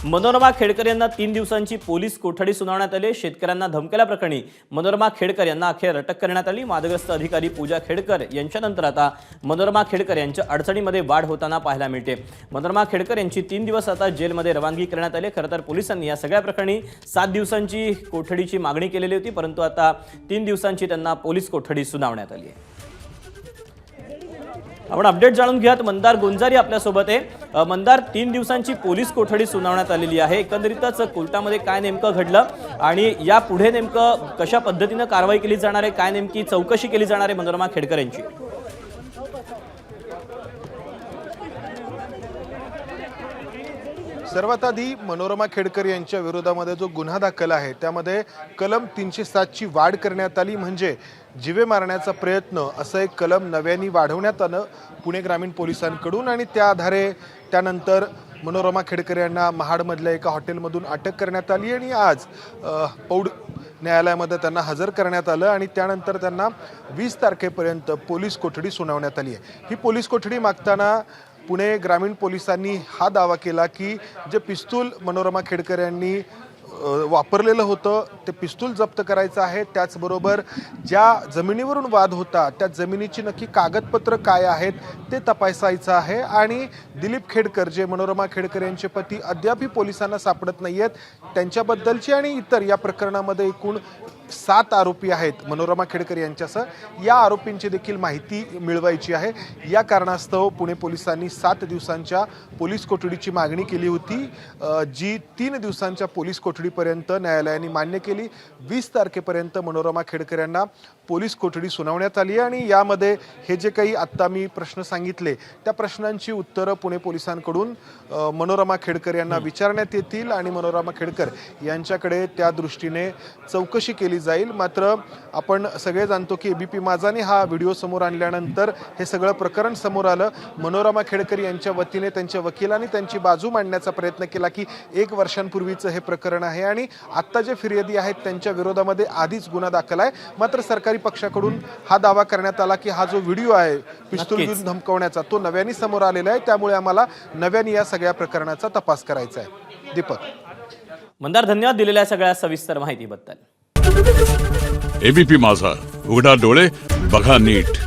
मनोरमा खेडकर यांना 3 दिवसांची पोलीस कोठडी सुनावण्यात आली। शेतकऱ्यांना धमकेल्याप्रकरणी मनोरमा खेडकर यांना अखेर अटक करण्यात आली। वादग्रस्त अधिकारी पूजा खेडकर यांच्यानंतर आता मनोरमा खेडकर यांच्या अडचणीमध्ये वाढ होताना पाहायला मिळते। मनोरमा खेडकर यांची 3 दिवस आता जेलमध्ये रवानगी करण्यात आली। खरं तर पोलिसांनी या सगळ्या प्रकरणी 7 दिवसांची कोठडीची मागणी केलेली होती, परंतु आता 3 दिवसांची त्यांना पोलीस कोठडी सुनावण्यात आली आहे। आपण अपडेट जाणून घेऊयात। मंदार गोंजारी आपल्या सोबत आहे। मंदार, 3 दिवसांची पोलीस कोठडी सुनावण्यात आलेली आहे। एकंदरीतच कोर्टामध्ये काय नेमकं घडलं आणि या पुढे नेमकं कशा पद्धतीने कारवाई केली जाणार आहे, काय नेमकी चौकशी केली जाणार आहे मनोरमा खेडकर यांची? सर्वात आधी मनोरमा खेडकर यांच्या विरोधामध्ये जो गुन्हा दाखल आहे त्यामध्ये कलम 307 ची वाढ करण्यात आली, म्हणजे जीवे मारण्याचा प्रयत्न असं एक कलम नव्याने वाढवण्यात आलं पुणे ग्रामीण पोलिसांकडून आणि त्या आधारे त्यानंतर मनोरमा खेडकर यांना महाडमधल्या एका हॉटेलमधून अटक करण्यात आली आणि आज पौड न्यायालयामध्ये त्यांना हजर करण्यात आलं आणि त्यानंतर त्यांना 20 तारखेपर्यंत पोलीस कोठडी सुनावण्यात आली आहे। ही पोलीस कोठडी मागताना पुणे ग्रामीण पोलिसांनी हा दावा केला की जे पिस्तूल मनोरमा खेडकर यांनी वापरलेलं होतं ते पिस्तूल जप्त करायचं आहे। त्याचबरोबर ज्या जमिनीवरून वाद होता त्या जमिनीची नक्की कागदपत्र काय आहेत ते तपासायचं आहे आणि दिलीप खेडकर जे मनोरमा खेडकर यांचे पती अद्यापही पोलिसांना सापडत नाहीयेत, त्यांच्याबद्दलची आणि इतर या प्रकरणामध्ये एकूण 7 आरोपी आहेत मनोरमा खेडकर यांच्यासह, या आरोपींची देखील माहिती मिळवायची आहे। या कारणास्तव पुणे पोलिसांनी 7 दिवसांच्या पोलीस कोठडीची मागणी केली होती, जी 3 दिवसांच्या पोलीस कोठडीपर्यंत न्यायालयाने मान्य केली। 20 तारखेपर्यंत मनोरमा खेडकर यांना पोलीस कोठडी सुनावण्यात आली आणि यामध्ये हे जे काही आत्ता मी प्रश्न सांगितले त्या प्रश्नांची उत्तरं पुणे पोलिसांकडून मनोरमा खेडकर यांना विचारण्यात येतील आणि मनोरमा खेडकर यांच्याकडे त्या दृष्टीने चौकशी केली जाईल। मात्र आपण सगळे जाणतो की एबीपी माझाने हा व्हिडिओ समोर आणल्यानंतर हे सगळं प्रकरण समोर आलं। मनोरमा खेडकर यांच्या वतीने त्यांच्या वकिलांनी त्यांची बाजू मांडण्याचा प्रयत्न केला की 1 वर्षांपूर्वीचं हे प्रकरण आहे आणि आत्ता जे फिर्यादी आहेत त्यांच्या विरोधामध्ये आधीच गुन्हा दाखल आहे। मात्र सरकारी पक्षाकडून हा दावा करण्यात आला की हा जो व्हिडिओ आहे पिस्तूल घेऊन धमकवण्याचा तो नव्याने समोर आलेला आहे, त्यामुळे आम्हाला नव्याने या सगळ्या प्रकरणाचा तपास करायचा आहे। दीपक। मंदार, धन्यवाद दिलेल्या सगळ्या सविस्तर माहितीबद्दल। एबीपी माझा, उघडा डोळे बघा नीट।